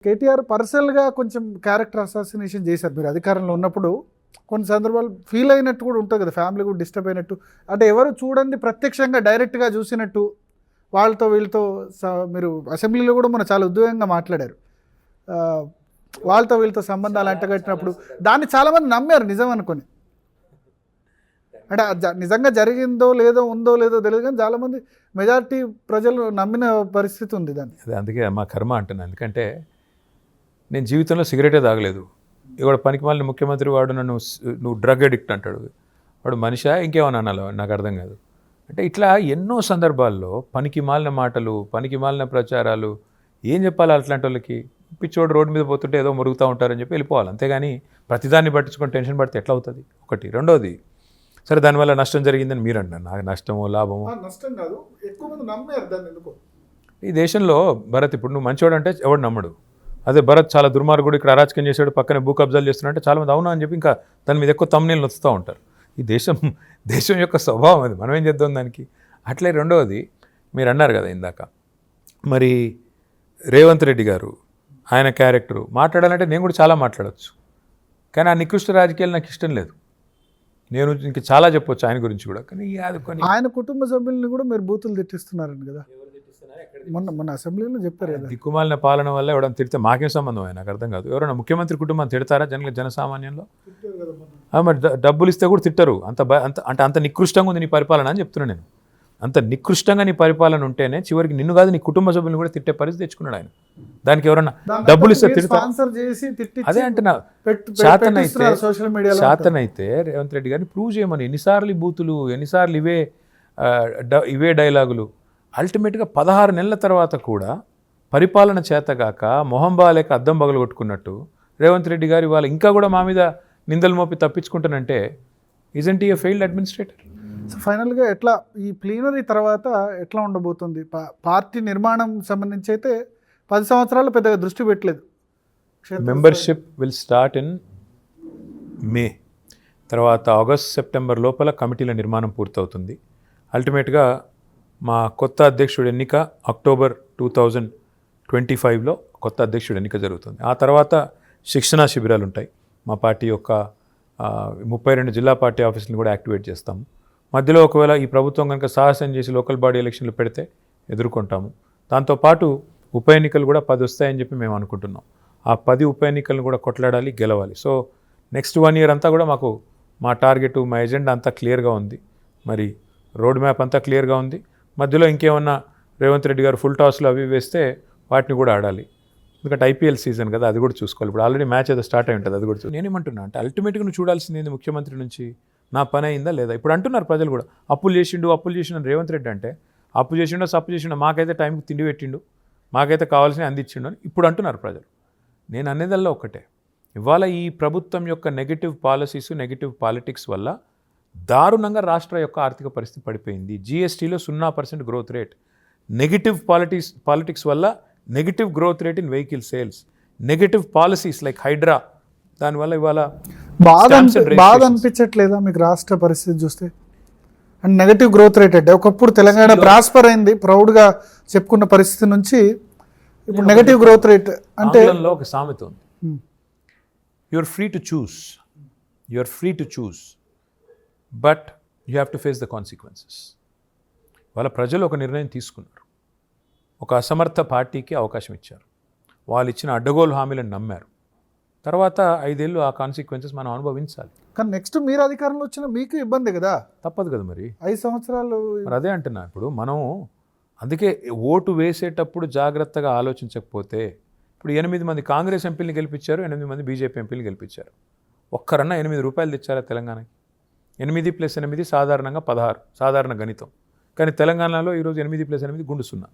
కేటీఆర్ పర్సనల్గా కొంచెం character assassination చేశారు మీరు అధికారంలో ఉన్నప్పుడు. కొన్ని సందర్భాలు ఫీల్ అయినట్టు కూడా ఉంటుంది కదా, ఫ్యామిలీ కూడా డిస్టర్బ్ అయినట్టు. అంటే ఎవరు చూడండి ప్రత్యక్షంగా డైరెక్ట్గా చూసినట్టు వాళ్ళతో వీళ్ళతో మీరు అసెంబ్లీలో కూడా మనం చాలా ఉద్వేగంగా మాట్లాడారు. వాళ్ళతో వీళ్ళతో సంబంధాలు అంటగట్టినప్పుడు దాన్ని చాలామంది నమ్మారు నిజం అనుకొని. అంటే నిజంగా జరిగిందో లేదో ఉందో లేదో తెలియదు, కానీ చాలామంది మెజారిటీ ప్రజలు నమ్మిన పరిస్థితి ఉంది దాన్ని. అదే అందుకే మా కర్మ అంటున్నాను. ఎందుకంటే నేను జీవితంలో సిగరెటే తాగలేదు. ఇవాడు పనికి మాలిన ముఖ్యమంత్రి వాడు నువ్వు డ్రగ్ అడిక్ట్ అంటాడు. వాడు మనిషా ఇంకేమన్నా అనాలో నాకు అర్థం కాదు. అంటే ఇట్లా ఎన్నో సందర్భాల్లో పనికి మాలిన మాటలు, పనికి మాలిన ప్రచారాలు, ఏం చెప్పాలి అట్లాంటి వాళ్ళకి? పిచ్చోడు రోడ్డు మీద పోతుంటే ఏదో మురుగుతూ ఉంటారని చెప్పి వెళ్ళిపోవాలి. అంతేగాని ప్రతిదాన్ని పట్టించుకొని టెన్షన్ పడితే ఎట్లా అవుతుంది? ఒకటి. రెండోది, సరే దానివల్ల నష్టం జరిగిందని మీరు అంటారు. నాకు నష్టమో లాభమో నష్టం కాదు, ఎక్కువ మంది నమ్మారు దాన్ని. ఎందుకు ఈ దేశంలో భరత్ ఇప్పుడు నువ్వు మంచివాడు అంటే ఎవడు నమ్మడు. అదే భరత్ చాలా దుర్మార్గుడు, ఇక్కడ అరాచకం చేశాడు, పక్కనే భూ కబ్జాలు చేస్తున్నాడంటే చాలామంది అవునా అని చెప్పి ఇంకా దాని మీద ఎక్కువ తమ్ముళ్ళు వస్తూ ఉంటారు. ఈ దేశం యొక్క స్వభావం అది, మనం ఏం చేద్దాం దానికి. అట్లే రెండవది, మీరు అన్నారు కదా ఇందాక, మరి రేవంత్ రెడ్డి గారు ఆయన క్యారెక్టరు మాట్లాడాలంటే నేను కూడా చాలా మాట్లాడచ్చు, కానీ ఆ నికృష్ట రాజకీయాలు నాకు ఇష్టం లేదు. నేను ఇంక చాలా చెప్పొచ్చు ఆయన గురించి కూడా, కానీ ఆయన కుటుంబ సభ్యుల్ని కూడా మీరు బూతులు తిట్టిస్తున్నారని కదా మొన్న అసెంబ్లీలో చెప్పారు కదా. దిక్కుమాలిన పాలన వల్ల ఎవరైనా తిడితే మాకేం సంబంధం ఆయన నాకు అర్థం కాదు. ఎవరైనా ముఖ్యమంత్రి కుటుంబాన్ని తిడతారా జనసామాన్యంలో? మరి డబ్బులు ఇస్తే కూడా తిట్టరు. అంత నికృష్టంగా ఉంది నీ పరిపాలన అని చెప్తున్నాను నేను. అంత నికృష్టంగా నీ పరిపాలన ఉంటేనే చివరికి నిన్ను కాదు నీ కుటుంబ సభ్యులను కూడా తిట్టే పరిస్థితి తెచ్చుకున్నాడు ఆయన. దానికి ఎవరన్నా డబ్బులు ఇస్తే తిడతారు. అదే అంటున్నా, శాతనైతే రేవంత్ రెడ్డి గారిని ప్రూవ్ చేయమని. ఎన్నిసార్లు బూతులు, ఎన్నిసార్లు ఇవే డైలాగులు. అల్టిమేట్గా 16 నెలల తర్వాత కూడా పరిపాలన చేతగాక మొహం బాలేక అద్దం పగలగొట్టుకున్నట్టు రేవంత్ రెడ్డి గారు ఇవాళ ఇంకా కూడా మా మీద నిందలు మోపి తప్పించుకుంటానంటే ఇజంట్ ఈ ఫెయిల్డ్ అడ్మినిస్ట్రేటర్? ఫైనల్గా ఎట్లా ఈ ప్లీనరీ తర్వాత ఎట్లా ఉండబోతుంది? పార్టీ నిర్మాణం సంబంధించి అయితే 10 సంవత్సరాలు పెద్దగా దృష్టి పెట్టలేదు. మెంబర్షిప్ విల్ స్టార్ట్ ఇన్ మే, తర్వాత ఆగస్ట్ సెప్టెంబర్ లోపల కమిటీల నిర్మాణం పూర్తవుతుంది. అల్టిమేట్గా మా కొత్త అధ్యక్షుడు ఎన్నిక అక్టోబర్ 2025లో కొత్త అధ్యక్షుడు ఎన్నిక జరుగుతుంది. ఆ తర్వాత శిక్షణా శిబిరాలు ఉంటాయి. మా పార్టీ యొక్క 32 జిల్లా పార్టీ ఆఫీసులను కూడా యాక్టివేట్ చేస్తాము. మధ్యలో ఒకవేళ ఈ ప్రభుత్వం కనుక సాహసం చేసి లోకల్ బాడీ ఎలక్షన్లు పెడితే ఎదుర్కొంటాము. దాంతోపాటు ఉప ఎన్నికలు కూడా 10 వస్తాయని చెప్పి మేము అనుకుంటున్నాం. ఆ 10 ఉప ఎన్నికలను కూడా కొట్లాడాలి, గెలవాలి. సో నెక్స్ట్ 1 year అంతా కూడా మాకు మా టార్గెట్, మా ఎజెండా అంతా క్లియర్గా ఉంది. మరి రోడ్ మ్యాప్ అంతా క్లియర్గా ఉంది. మధ్యలో ఇంకేమన్నా రేవంత్ రెడ్డి గారు ఫుల్ టాస్లు అవి వేస్తే వాటిని కూడా ఆడాలి. ఎందుకంటే IPL సీజన్ కదా, అది కూడా చూసుకోవాలి. ఇప్పుడు ఆల్రెడీ మ్యాచ్ ఏదో స్టార్ట్ అయి ఉంటుంది, అది కూడా నేనేమంటున్నా అంటే అల్టిమేట్గా నువ్వు చూడాల్సింది ముఖ్యమంత్రి నుంచి నా పని అయిందా లేదా. ఇప్పుడు అంటున్నారు ప్రజలు కూడా, అప్పులు చేసిండు అని రేవంత్ రెడ్డి అంటే, అప్పు చేసిండో సప్పు చేసిండో, మాకైతే టైంకి తిండి పెట్టిండు, మాకైతే కావాల్సిన అందించిండు అని ఇప్పుడు అంటున్నారు ప్రజలు. నేను అనేదల్లా ఒకటే, ఇవాళ ఈ ప్రభుత్వం యొక్క నెగిటివ్ పాలసీస్, నెగిటివ్ పాలిటిక్స్ వల్ల దారుణంగా రాష్ట్ర యొక్క ఆర్థిక పరిస్థితి పడిపోయింది. GSTలో 0% గ్రోత్ రేట్. నెగిటివ్ పాలిటిక్స్ వల్ల negative growth rate in vehicle sales, negative policies like Hydraa, దానివల్ల ఇవాళ బాధ అనిపించట్లేదా మీకు రాష్ట్ర పరిస్థితి చూస్తే? అండ్ నెగటివ్ గ్రోత్ రేట్ అంటే ఒకప్పుడు తెలంగాణ ప్రాస్పర్ అయింది, ప్రౌడ్గా చెప్పుకున్న పరిస్థితి నుంచి ఇప్పుడు నెగటివ్ గ్రోత్ రేట్ అంటే ఒక సామెత ఉంది, you are free to choose but you have to face the consequences. వాళ్ళ ప్రజలు ఒక నిర్ణయం తీసుకున్నారు, ఒక అసమర్థ పార్టీకి అవకాశం ఇచ్చారు, వాళ్ళు ఇచ్చిన అడ్డగోలు హామీలను నమ్మారు. తర్వాత 5 ఏళ్ళు ఆ కాన్సిక్వెన్సెస్ మనం అనుభవించాలి. కానీ నెక్స్ట్ మీరు అధికారంలో వచ్చిన మీకు ఇబ్బంది కదా, తప్పదు కదా మరి. 5 సంవత్సరాలు మరి అదే అంటున్నా. ఇప్పుడు మనం అందుకే ఓటు వేసేటప్పుడు జాగ్రత్తగా ఆలోచించకపోతే, ఇప్పుడు 8 మంది కాంగ్రెస్ ఎంపీని గెలిపించారు, 8 మంది బీజేపీ ఎంపీని గెలిపించారు. ఒక్కరన్నా 8 రూపాయలు తెచ్చారా తెలంగాణకి? 8 + 8 సాధారణంగా 16, సాధారణ గణితం. కానీ తెలంగాణలో ఈరోజు 8 + 8 గుండు 0.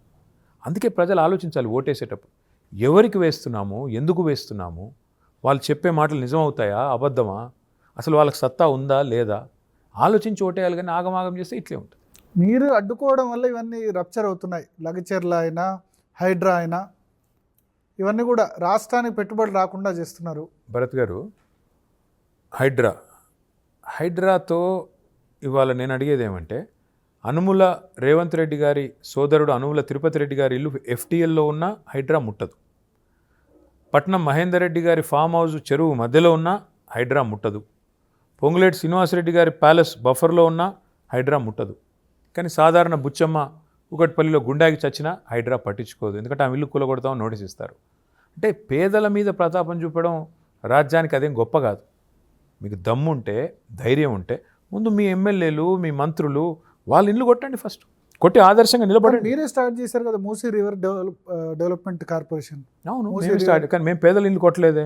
అందుకే ప్రజలు ఆలోచించాలి ఓటేసేటప్పుడు, ఎవరికి వేస్తున్నాము, ఎందుకు వేస్తున్నాము, వాళ్ళు చెప్పే మాటలు నిజమవుతాయా అబద్ధమా, అసలు వాళ్ళకి సత్తా ఉందా లేదా, ఆలోచించి ఓటేయాలి. కానీ ఆగమాగం చేస్తే ఇట్లే ఉంటుంది. మీరు అడ్డుకోవడం వల్ల ఇవన్నీ రప్చర్ అవుతున్నాయి. లగచర్ల అయినా, హైడ్రా అయినా, ఇవన్నీ కూడా రాష్ట్రానికి పెట్టుబడి రాకుండా చేస్తున్నారు. భరత్ గారు, హైడ్రాతో ఇవాళ నేను అడిగేది ఏమంటే, అనుముల రేవంత్ రెడ్డి గారి సోదరుడు అనుముల తిరుపతి రెడ్డి గారి ఇల్లు FTLలో ఉన్న హైడ్రా ముట్టదు. పట్నం మహేందర్ రెడ్డి గారి ఫామ్ హౌస్ చెరువు మధ్యలో ఉన్న హైడ్రా ముట్టదు. పొంగులేటి శ్రీనివాసరెడ్డి గారి ప్యాలెస్ బఫర్లో ఉన్న హైడ్రా ముట్టదు. కానీ సాధారణ బుచ్చమ్మ కూకట్పల్లిలో గుండాకి చచ్చినా హైడ్రా పట్టించుకోదు. ఎందుకంటే ఆ ఇల్లు కూలగొడతామని నోటీస్ ఇస్తారు. అంటే పేదల మీద ప్రతాపం చూపడం రాజ్యానికి అదేం గొప్ప కాదు. మీకు దమ్ముంటే, ధైర్యం ఉంటే ముందు మీ ఎమ్మెల్యేలు, మీ మంత్రులు వాళ్ళ ఇల్లు కొట్టండి, ఫస్ట్ కొట్టి ఆదర్శంగా నిలబడండి. మీరే స్టార్ట్ చేశారు కదా మూసీ రివర్ డెవలప్మెంట్ కార్పొరేషన్. అవును, మేము స్టార్ట్, కానీ మేము పేదల ఇల్లు కొట్టలేదే.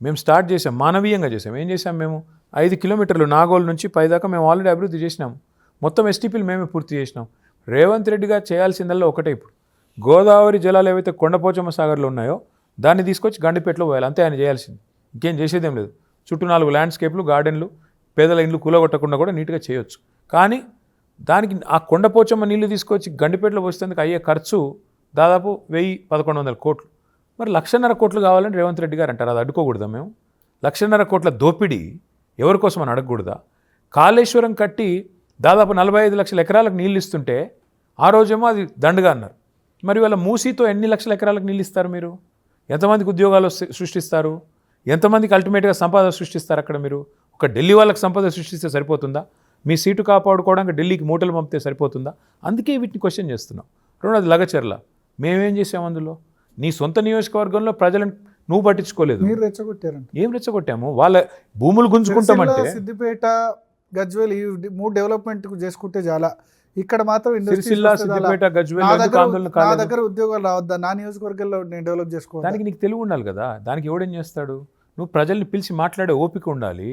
మేము స్టార్ట్ చేసాం, మానవీయంగా చేసాం. ఏం చేసాం మేము? 5 కిలోమీటర్లు నాగోల్ నుంచి పైదాకా మేము ఆల్రెడీ అభివృద్ధి చేసినాం. మొత్తం ఎస్టీపీలు మేమే పూర్తి చేసినాం. రేవంత్ రెడ్డి గారు చేయాల్సిందల్లా ఒకటే, ఇప్పుడు గోదావరి జలాలు ఏవైతే కొండపోచమ్మ సాగర్లో ఉన్నాయో దాన్ని తీసుకొచ్చి గండిపేటలో పోయాలి, అంతే ఆయన చేయాల్సింది. ఇంకేం చేసేదేం లేదు. చుట్టూ 4 ల్యాండ్స్కేప్లు, గార్డెన్లు, పేదల ఇండ్లు కూలగొట్టకుండా కూడా నీట్గా చేయొచ్చు. కానీ దానికి ఆ కొండపోచమ్మ నీళ్లు తీసుకొచ్చి గండిపేటలో పోసేందుకు అయ్యే ఖర్చు దాదాపు 1000-1100 కోట్లు. మరి 1,50,000 కోట్లు కావాలని రేవంత్ రెడ్డి గారు అంటారు. అది అడ్డుకోకూడదా మేము? 1,50,000 కోట్ల దోపిడీ ఎవరి కోసం అని అడగకూడదా? కాళేశ్వరం కట్టి దాదాపు 45 లక్షల ఎకరాలకు నీళ్ళు ఇస్తుంటే ఆ రోజేమో అది దండగా అన్నారు. మరి వాళ్ళ మూసీతో ఎన్ని లక్షల ఎకరాలకు నీళ్ళు ఇస్తారు మీరు? ఎంతమందికి ఉద్యోగాలు సృష్టిస్తారు? ఎంతమందికి అల్టిమేట్గా సంపద సృష్టిస్తారు అక్కడ మీరు? ఒక ఢిల్లీ వాళ్ళకి సంపద సృష్టిస్తే సరిపోతుందా? మీ సీటు కాపాడుకోవడానికి ఢిల్లీకి మూటలు పంపితే సరిపోతుందా? అందుకే వీటిని క్వశ్చన్ చేస్తున్నాం. రెండోది లగచర్ల. మేమేం చేసాం అందులో? నీ సొంత నియోజకవర్గంలో ప్రజలను నువ్వు పట్టించుకోలేదు. మీరు రెచ్చగొట్టారంట. ఏం రెచ్చగొట్టాము? వాళ్ళ భూములు గుంజుకుంటామంటే సిద్దిపేట, గజ్వేల్ ఈ 3 డెవలప్మెంట్ చేసుకుంటే చాలా. ఇక్కడ మాత్రం సిరిసిల్ల, సిద్దిపేట, గజ్వేల్ నా దగ్గర ఉద్యోగాలు రావద్దా? నా నియోజకవర్గంలో నేను డెవలప్ చేసుకోవాలి. దానికి నీకు తెలివి ఉండాలి కదా. దానికి ఎవడేం చేస్తాడు? నువ్వు ప్రజల్ని పిలిచి మాట్లాడే ఓపిక ఉండాలి.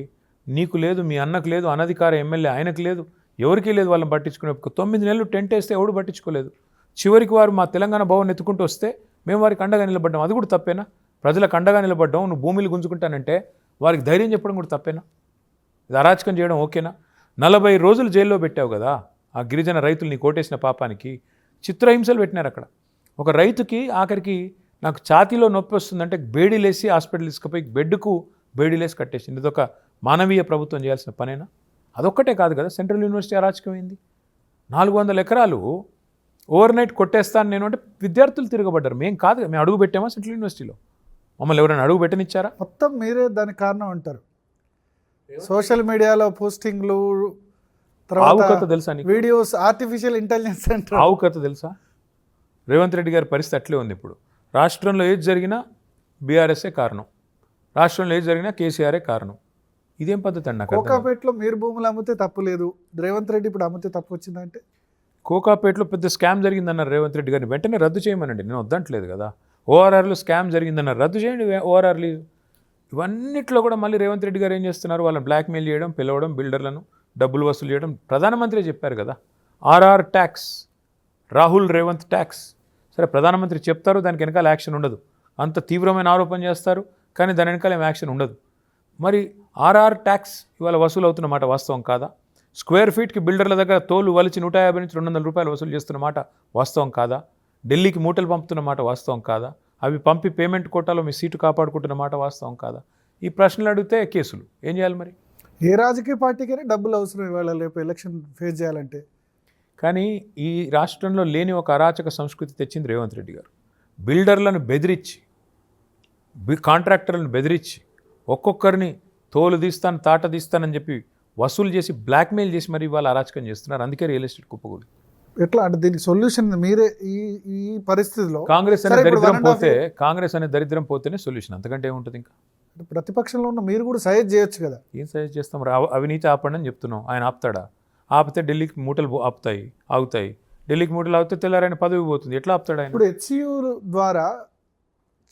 నీకు లేదు, మీ అన్నకు లేదు, అనధికార ఎమ్మెల్యే ఆయనకు లేదు, ఎవరికీ లేదు వాళ్ళని పట్టించుకునే ఓపిక. 9 నెలలు టెంట్ వేస్తే ఎవడు పట్టించుకోలేదు. చివరికి వారు మా తెలంగాణ భవన్ ఎత్తుకుంటూ వస్తే మేము వారికి అండగా నిలబడ్డాం. అది కూడా తప్పేనా? ప్రజలకు అండగా నిలబడ్డాం, నువ్వు భూమిని గుంజుకుంటానంటే వారికి ధైర్యం చెప్పడం కూడా తప్పేనా? ఇది అరాచకం చేయడం ఓకేనా? 40 రోజులు జైల్లో పెట్టావు కదా ఆ గిరిజన రైతులు నీ కోటేసిన పాపానికి. చిత్రహింసలు పెట్టినారు అక్కడ. ఒక రైతుకి ఆఖరికి నాకు ఛాతీలో నొప్పి వస్తుందంటే బేడీలేసి హాస్పిటల్ తీసుకుపోయి బెడ్కు బేడీలేసి కట్టేసింది. ఇదొక మానవీయ ప్రభుత్వం చేయాల్సిన పనేనా? అదొక్కటే కాదు కదా సెంట్రల్ యూనివర్సిటీ అరాచకమైంది. 400 ఎకరాలు ఓవర్ నైట్ కొట్టేస్తాను నేను అంటే విద్యార్థులు తిరగబడ్డారు. మేము కాదు, మేము అడుగు పెట్టామా సెంట్రల్ యూనివర్సిటీలో? మమ్మల్ని ఎవరైనా అడుగు పెట్టనిచ్చారా? మొత్తం మీరే దానికి కారణం అంటారు. సోషల్ మీడియాలో పోస్టింగ్లు, ఆవు కథ తెలుసా నీకు? వీడియోస్, ఆర్టిఫిషియల్ ఇంటెలిజెన్స్ అంటారు. ఆవు కథ తెలుసా? రేవంత్ రెడ్డి గారి పరిస్థితి అట్లే ఉంది. ఇప్పుడు రాష్ట్రంలో ఏది జరిగినా బీఆర్ఎస్ఏ కారణం, రాష్ట్రంలో ఏది జరిగినా కేసీఆరే కారణం. ఇదేం పద్ధతి అండి? నాకు కోకాపేటలో మీరు భూములు అమ్మితే తప్పు లేదు, రేవంత్ రెడ్డి ఇప్పుడు అమ్మితే తప్పు వచ్చిందంటే? కోకాపేటలో పెద్ద స్కామ్ జరిగిందన్నారు రేవంత్ రెడ్డి గారిని, వెంటనే రద్దు చేయమనండి. నేను వద్దంటలేదు కదా. ఓఆర్ఆర్లో స్కామ్ జరిగిందన్నారు, రద్దు చేయండి ఓఆర్ఆర్లు. ఇవన్నిట్లో కూడా మళ్ళీ రేవంత్ రెడ్డి గారు ఏం చేస్తున్నారు? వాళ్ళని బ్లాక్మెయిల్ చేయడం, పిలవడం, బిల్డర్లను డబ్బులు వసూలు చేయడం. ప్రధానమంత్రి చెప్పారు కదా RR tax, Rahul Revanth tax. సరే, ప్రధానమంత్రి చెప్తారు, దానికి వెనకాల యాక్షన్ ఉండదు. అంత తీవ్రమైన ఆరోపణ చేస్తారు, కానీ దాని వెనకాల ఏం యాక్షన్ ఉండదు. మరి ఆర్ఆర్ ట్యాక్స్ ఇవాళ వసూలు అవుతున్న మాట వాస్తవం కాదా? స్క్వేర్ ఫీట్కి బిల్డర్ల దగ్గర తోలు వలిచి 150 నుంచి 200 రూపాయలు వసూలు చేస్తున్న మాట వాస్తవం కాదా? ఢిల్లీకి మూటలు పంపుతున్న మాట వాస్తవం కాదా? అవి పంపి పేమెంట్ కోటాలో మీ సీటు కాపాడుకుంటున్న మాట వాస్తవం కాదా? ఈ ప్రశ్నలు అడిగితే కేసులు. ఏం చేయాలి మరి? ఏ రాజకీయ పార్టీకైనా డబ్బులు అవసరం ఇవాళ రేపు ఎలక్షన్ ఫేస్ చేయాలంటే. కానీ ఈ రాష్ట్రంలో లేని ఒక అరాచక సంస్కృతి తెచ్చింది రేవంత్ రెడ్డి గారు. బిల్డర్లను బెదిరించి, కాంట్రాక్టర్లను బెదిరించి, ఒక్కొక్కరిని తోలు తీస్తాను, తాట తీస్తానని చెప్పి వసూలు చేసి బ్లాక్మెయిల్ చేసి మరి వాళ్ళు అరాచకం చేస్తున్నారు. అందుకే రియల్ ఎస్టేట్ కుప్పకూలి. ఎట్లా అంటే దీనికి సొల్యూషన్ మీరే ఈ పరిస్థితిలో? కాంగ్రెస్ అనే దరిద్రం పోతే, కాంగ్రెస్ అనే దరిద్రం పోతేనే సొల్యూషన్. అంతకంటే ఏముంటుంది? ఇంకా ప్రతిపక్షంలో ఉన్న మీరు కూడా సజెస్ట్ చేయొచ్చు కదా. ఏం సజెస్ట్ చేస్తాం? అవినీతి ఆపండి అని చెప్తున్నాం. ఆయన ఆపుతాడా? ఆపితే ఢిల్లీకి మూటలు ఆగుతాయి. ఢిల్లీకి మూటలు ఆగితే తెల్లారైన పదవి పోతుంది. ఎట్లా ఆపుతాడు ఆయన? ఇప్పుడు హెచ్సియు ద్వారా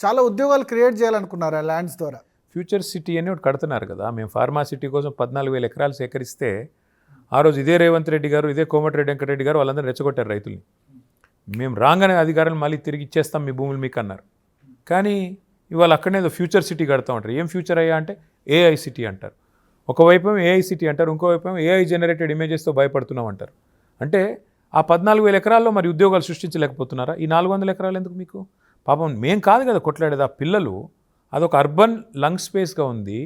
చాలా ఉద్యోగాలు క్రియేట్ చేయాలనుకున్నారు ఆ ల్యాండ్స్ ద్వారా. ఫ్యూచర్ సిటీ అని ఒకటి కడుతున్నారు కదా. మేము ఫార్మా సిటీ కోసం 14,000 ఎకరాలు సేకరిస్తే ఆ రోజు ఇదే రేవంత్ రెడ్డి గారు, ఇదే కోమటిరెడ్డి వెంకటరెడ్డి గారు వాళ్ళందరూ రెచ్చగొట్టారు రైతుల్ని. మేము రాగానే అధికారులు మళ్ళీ తిరిగి ఇచ్చేస్తాం మీ భూములు మీకు అన్నారు. కానీ ఇవాళ అక్కడనే ఏదో ఫ్యూచర్ సిటీ కడతాం అంటారు. ఏం ఫ్యూచర్ అయ్యా అంటే ఏఐ సిటీ అంటారు. ఒకవైపు ఏఐ సిటీ అంటారు, ఇంకోవైపు ఏఐ జనరేటెడ్ ఇమేజెస్తో భయపడుతున్నాం అంటారు. అంటే ఆ 14,000 ఎకరాల్లో మరి ఉద్యోగాలు సృష్టించలేకపోతున్నారా? ఈ 400 ఎకరాలు ఎందుకు మీకు? పాపం మేం కాదు కదా కొట్లాడేది, ఆ పిల్లలు. అదొక అర్బన్ లంగ్ స్పేస్గా ఉంది,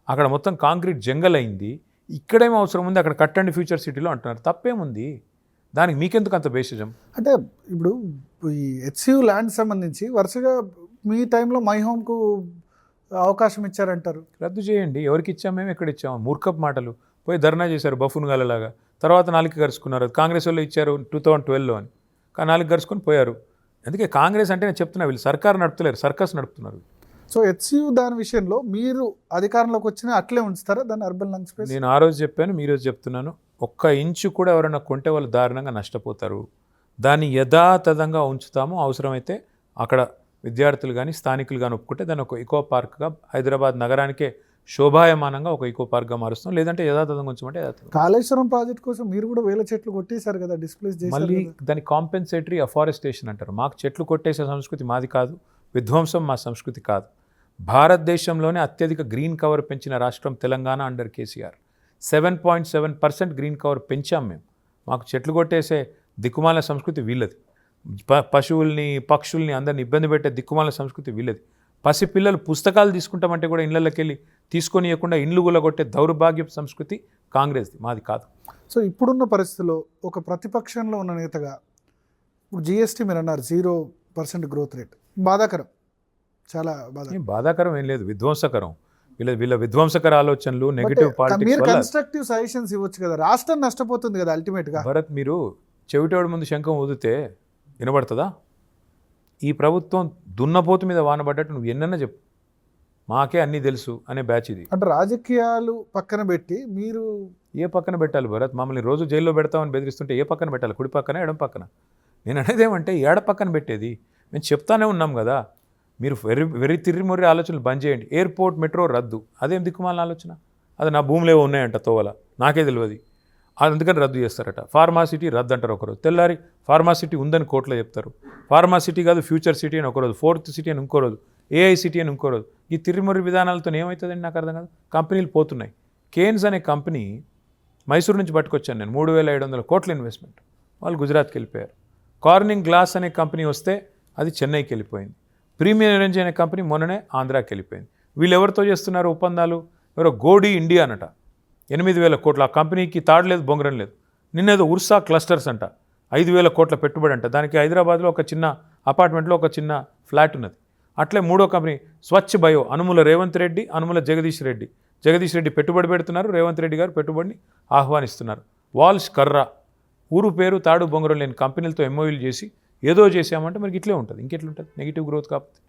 అక్కడ మొత్తం కాంక్రీట్ జంగల్ అయింది. ఇక్కడేమో అవసరం ఉంది, అక్కడ కట్టండి ఫ్యూచర్ సిటీలో అంటున్నారు. తప్పేముంది దానికి? మీకెందుకు అంత బేసిజం? అంటే ఇప్పుడు ఈ హెచ్సియు ల్యాండ్ సంబంధించి వరుసగా మీ టైంలో మై హోమ్కు అవకాశం ఇచ్చారంటారు. రద్దు చేయండి. ఎవరికి ఇచ్చాం మేము, ఎక్కడ ఇచ్చాము? మూర్ఖపు మాటలు. పోయి ధర్నా చేశారు బఫూన్ గాలలాగా. తర్వాత నాలుగు గరుచుకున్నారు. కాంగ్రెస్ వాళ్ళు ఇచ్చారు 2012లో అని, కానీ నాలుగు గరుచుకొని పోయారు. అందుకే కాంగ్రెస్ అంటే నేను చెప్తున్నా, వీళ్ళు సర్కారు నడుపుతలేరు, సర్కస్ నడుపుతున్నారు. సో హెచ్సియు దాని విషయంలో మీరు అధికారంలోకి వచ్చినా అట్లే ఉంచుతారా దాన్ని, అర్బన్ లంగ్ స్పేస్? నేను ఆ రోజు చెప్పాను, మీ రోజు చెప్తున్నాను, ఒక్క ఇంచు కూడా ఎవరైనా కొంటే వాళ్ళు దారుణంగా నష్టపోతారు. దాన్ని యథాతథంగా ఉంచుతాము. అవసరమైతే అక్కడ విద్యార్థులు కానీ స్థానికులు కానీ ఒప్పుకుంటే దాన్ని ఒక ఇకో పార్క్గా, హైదరాబాద్ నగరానికే శోభాయమానంగా ఒక ఇకో పార్క్గా మారుస్తాం. లేదంటే యథాతథంగా ఉంచమంటే యథాతథంగా. కాళేశ్వరం ప్రాజెక్ట్ కోసం మీరు కూడా వేల చెట్లు కొట్టేశారు కదా, డిస్ప్లేస్ చేశారు మళ్ళీ కదా. దాన్ని కాంపెన్సేటరీ అఫారెస్టేషన్ అంటారు. మాకు చెట్లు కొట్టేసే సంస్కృతి మాది కాదు, విధ్వంసం మా సంస్కృతి కాదు. భారతదేశంలోనే అత్యధిక గ్రీన్ కవర్ పెంచిన రాష్ట్రం Telangana under KCR. 7.7% green cover పెంచాం మేము. మాకు చెట్లు కొట్టేసే దిక్కుమాల సంస్కృతి వీళ్ళది. పశువుల్ని పక్షుల్ని అందరిని ఇబ్బంది పెట్టే దిక్కుమాల సంస్కృతి వీళ్ళది. పసిపిల్లలు పుస్తకాలు తీసుకుంటామంటే కూడా ఇళ్ళకి వెళ్ళి తీసుకొని ఇవ్వకుండా ఇండ్లు గుల్లగొట్టే దౌర్భాగ్య సంస్కృతి కాంగ్రెస్ది, మాది కాదు. సో ఇప్పుడున్న పరిస్థితుల్లో ఒక ప్రతిపక్షంలో ఉన్న నేతగా ఇప్పుడు జిఎస్టీ మీరు అన్నారు 0% గ్రోత్ రేట్, బాధాకరం, చాలా ఏం బాధాకరం ఏం లేదు, విధ్వంసకరం. వీళ్ళ విధ్వంసకర ఆలోచనలు, నెగిటివ్ పాలిటిక్స్ మీరు వల్ల. కన్స్ట్రక్టివ్ సజెషన్స్ ఇవ్వచ్చు కదా, రాష్ట్రం నష్టపోతుంది కదా అల్టిమేట్గా. భరత్, మీరు చెవిటోడి ముందు శంఖం ఊదితే వినబడుతుందా? ఈ ప్రభుత్వం దున్నపోతు మీద వానబడ్డట్టు నువ్వు ఎన్నన్నా చెప్పు, మాకే అన్నీ తెలుసు అనే బ్యాచ్ ఇది. అంటే రాజకీయాలు పక్కన పెట్టి మీరు ఏ పక్కన పెట్టాలి భరత్? మమ్మల్ని రోజు జైల్లో పెడతామని బెదిరిస్తుంటే ఏ పక్కన పెట్టాలి? కుడి పక్కన, ఎడం పక్కన? నేను అనేది ఏమంటే ఏడ పక్కన పెట్టేది? మేము చెప్తానే ఉన్నాం కదా, మీరు వెర్రి తిర్రిమొర్రి ఆలోచనలు బంద్ చేయండి. ఎయిర్పోర్ట్, మెట్రో రద్దు, అదేం దిక్కుమాలిన ఆలోచన? అది నా భూమిలో ఉన్నాయంట తోవల, నాకే తెలియదు, అందుకని రద్దు చేస్తారట. ఫార్మాసిటీ రద్దు అంటారు ఒకరోజు, తెల్లారి ఫార్మాసిటీ ఉందని కోర్టులో చెప్తారు. ఫార్మాసిటీ కాదు ఫ్యూచర్ సిటీ అని ఒకరోజు, ఫోర్త్ సిటీ అని ఇంకో రోజు, ఏఐ సిటీ అని ఇంకో రోజు. ఈ తిరిమొరి విధానాలతో ఏమవుతుందండి నాకు అర్థం కాదు. కంపెనీలు పోతున్నాయి. కేన్స్ అనే కంపెనీ మైసూరు నుంచి పట్టుకొచ్చాను నేను, 3,700 కోట్ల ఇన్వెస్ట్మెంట్, వాళ్ళు గుజరాత్కి వెళ్ళిపోయారు. కార్నింగ్ గ్లాస్ అనే కంపెనీ వస్తే అది చెన్నైకి వెళ్ళిపోయింది. ప్రీమియం ఎనర్జీ అనే కంపెనీ మొన్ననే ఆంధ్రాకి వెళ్ళిపోయింది. వీళ్ళు ఎవరితో చేస్తున్నారు ఒప్పందాలు? ఎవరో గోడీ ఇండియా అనట, 8,000 కోట్ల. ఆ కంపెనీకి తాడలేదు, బొంగరం లేదు. నిన్నేదో ఉర్సా క్లస్టర్స్ అంట, 5,000 కోట్ల పెట్టుబడి అంట. దానికి హైదరాబాద్లో ఒక చిన్న అపార్ట్మెంట్లో ఒక చిన్న ఫ్లాట్ ఉన్నది. అట్లే మూడో కంపెనీ స్వచ్ఛ బయో, అనుముల రేవంత్ రెడ్డి, అనుముల జగదీష్ రెడ్డి. జగదీష్ రెడ్డి పెట్టుబడి పెడుతున్నారు, రేవంత్ రెడ్డి గారు పెట్టుబడిని ఆహ్వానిస్తున్నారు. వాల్స్ కర్రా, ఊరు పేరు తాడు బొంగరం లేని కంపెనీలతో ఎంఓయూలు చేసి ఏదో చేసామంటే మనకి ఇట్లే ఉంటుంది. ఇంకెట్లుంటుంది నెగిటివ్ గ్రోత్ కాకపోతే?